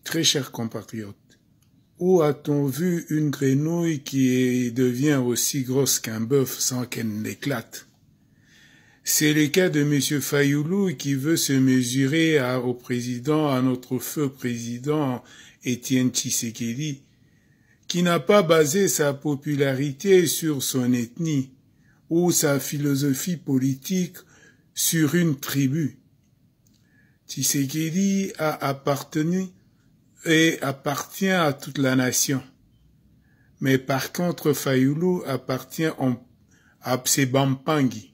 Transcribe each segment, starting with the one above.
Très chers compatriotes, où a-t-on vu une grenouille qui devient aussi grosse qu'un bœuf sans qu'elle n'éclate? C'est le cas de M. Fayoulou qui veut se mesurer au président, à notre feu président Étienne Tshisekedi, qui n'a pas basé sa popularité sur son ethnie ou sa philosophie politique sur une tribu. Tshisekedi a appartenu et appartient à toute la nation. Mais par contre, Fayoulou appartient à Psebampangi.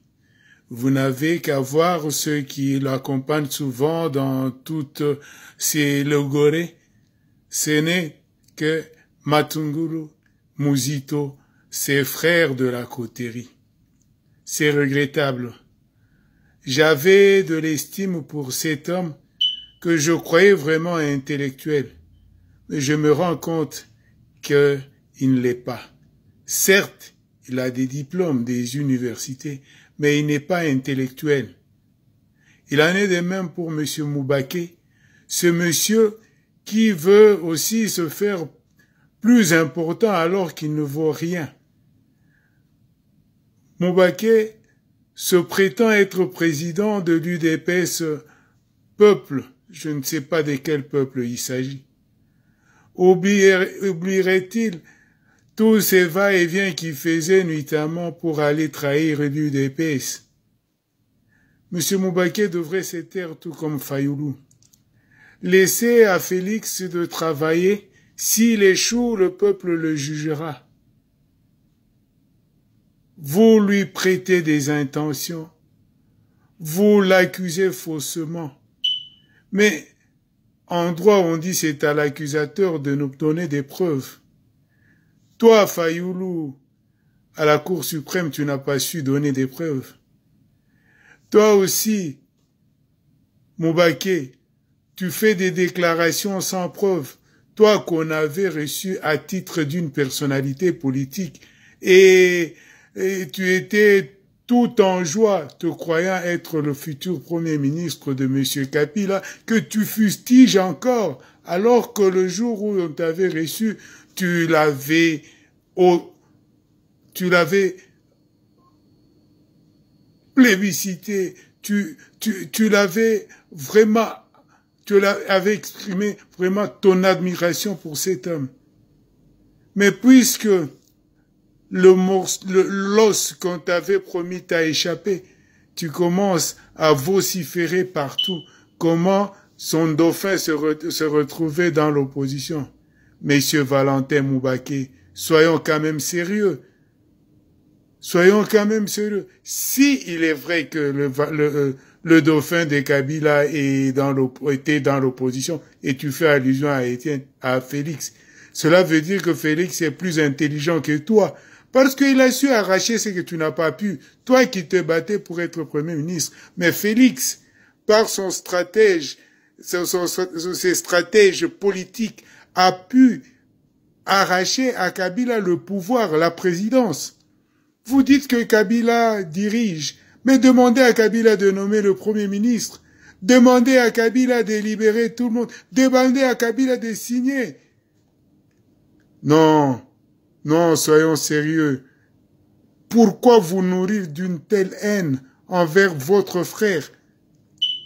Vous n'avez qu'à voir ceux qui l'accompagnent souvent dans toutes ces logorées. Ce n'est que Matungulu, Muzito, ses frères de la coterie. C'est regrettable. J'avais de l'estime pour cet homme que je croyais vraiment intellectuel. Mais je me rends compte qu'il ne l'est pas. Certes, il a des diplômes des universités, mais il n'est pas intellectuel. Il en est de même pour M. Moubaké, ce monsieur qui veut aussi se faire plus important alors qu'il ne vaut rien. Moubaké se prétend être président de l'UDPS peuple. Je ne sais pas de quel peuple il s'agit. Oublierait-il tous ces va-et-vient qu'il faisait nuitamment pour aller trahir l'UDPS? M. Moubaké devrait se taire tout comme Fayoulou. Laissez à Félix de travailler. S'il échoue, le peuple le jugera. Vous lui prêtez des intentions. Vous l'accusez faussement. Mais en droit, on dit c'est à l'accusateur de nous donner des preuves. Toi, Fayoulou, à la Cour suprême, tu n'as pas su donner des preuves. Toi aussi, Moubaké, tu fais des déclarations sans preuve. Toi qu'on avait reçu à titre d'une personnalité politique et tu étais tout en joie, te croyant être le futur premier ministre de M. Kabila, que tu fustiges encore, alors que le jour où on t'avait reçu, tu l'avais plébiscité, tu l'avais vraiment, tu avais exprimé vraiment ton admiration pour cet homme. Mais puisque l'os qu'on t'avait promis t'a échappé, tu commences à vociférer partout comment son dauphin se retrouvait dans l'opposition. Messieurs Valentin Moubaké, soyons quand même sérieux. Soyons quand même sérieux. Si il est vrai que le dauphin de Kabila était dans l'opposition, et tu fais allusion à Félix, cela veut dire que Félix est plus intelligent que toi, parce qu'il a su arracher ce que tu n'as pas pu, toi qui te battais pour être Premier ministre. Mais Félix, par ses stratèges politiques, a pu arracher à Kabila le pouvoir, la présidence. Vous dites que Kabila dirige, mais demandez à Kabila de nommer le Premier ministre. Demandez à Kabila de libérer tout le monde. Demandez à Kabila de signer. Non, soyons sérieux. Pourquoi vous nourrir d'une telle haine envers votre frère?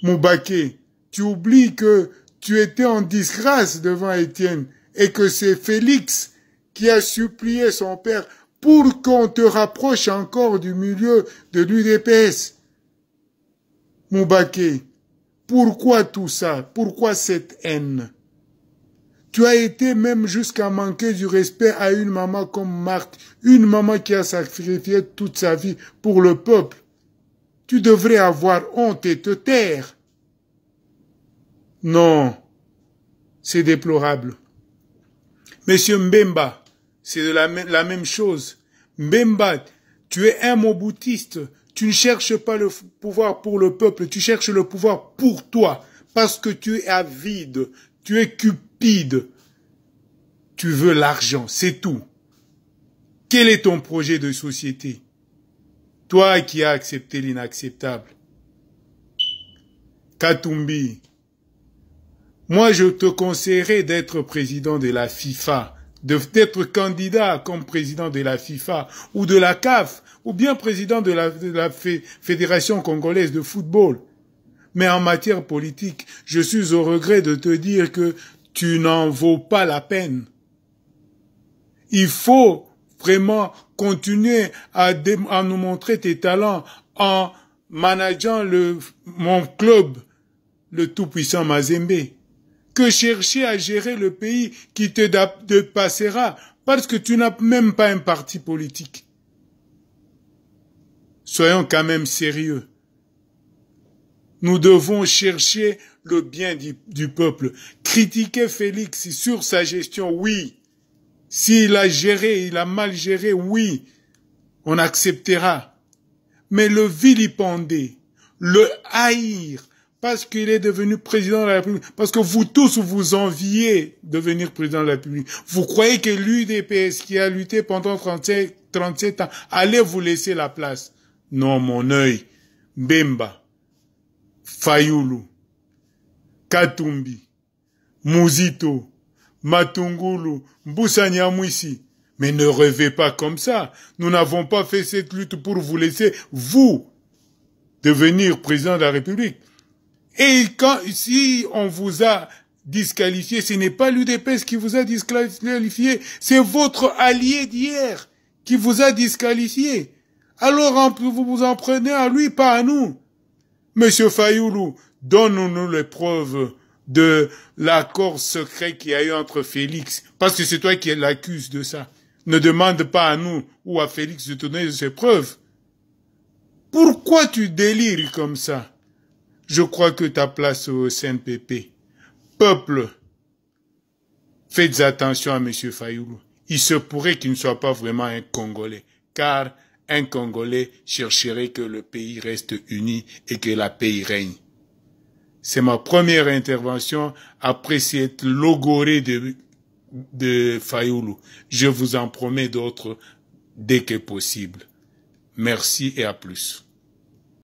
Moubaké, tu oublies que tu étais en disgrâce devant Étienne et que c'est Félix qui a supplié son père pour qu'on te rapproche encore du milieu de l'UDPS. Moubaké, pourquoi tout ça? Pourquoi cette haine? Tu as été même jusqu'à manquer du respect à une maman comme Marthe, une maman qui a sacrifié toute sa vie pour le peuple. Tu devrais avoir honte et te taire. Non, c'est déplorable. Monsieur Mbemba, c'est la même chose. Mbemba, tu es un moboutiste. Tu ne cherches pas le pouvoir pour le peuple, tu cherches le pouvoir pour toi. Parce que tu es avide, tu es cupide. Tu veux l'argent, c'est tout. Quel est ton projet de société? Toi qui as accepté l'inacceptable. Katumbi, Moi, je te conseillerais d'être président de la FIFA, d'être candidat comme président de la FIFA ou de la CAF, ou bien président de la Fédération congolaise de football. Mais en matière politique, je suis au regret de te dire que tu n'en vaux pas la peine. Il faut vraiment continuer à nous montrer tes talents en manageant mon club, le tout-puissant Mazembe, que chercher à gérer le pays qui te dépassera parce que tu n'as même pas un parti politique. Soyons quand même sérieux. Nous devons chercher le bien du peuple. Critiquer Félix sur sa gestion, oui. S'il a géré, il a mal géré, oui, on acceptera. Mais le vilipender, le haïr, parce qu'il est devenu président de la République, parce que vous tous vous enviez devenir président de la République. Vous croyez que l'UDPS qui a lutté pendant 37 ans allait vous laisser la place. Non, mon œil, Bemba, Fayulu, Katumbi, Muzito, Matungulu, Mbusa Nyamwisi. Mais ne rêvez pas comme ça. Nous n'avons pas fait cette lutte pour vous laisser, vous, devenir président de la République. Et si on vous a disqualifié, ce n'est pas l'UDPS qui vous a disqualifié, c'est votre allié d'hier qui vous a disqualifié. Alors vous vous en prenez à lui, pas à nous. Monsieur Fayulu, donne-nous les preuves de l'accord secret qu'il y a eu entre Félix, parce que c'est toi qui l'accuse de ça. Ne demande pas à nous ou à Félix de donner ses preuves. Pourquoi tu délires comme ça? Je crois que ta place au CNPP. Peuple, faites attention à M. Fayulu. Il se pourrait qu'il ne soit pas vraiment un Congolais, car un Congolais chercherait que le pays reste uni et que la paix règne. C'est ma première intervention après cette logorée de Fayulu. Je vous en promets d'autres dès que possible. Merci et à plus.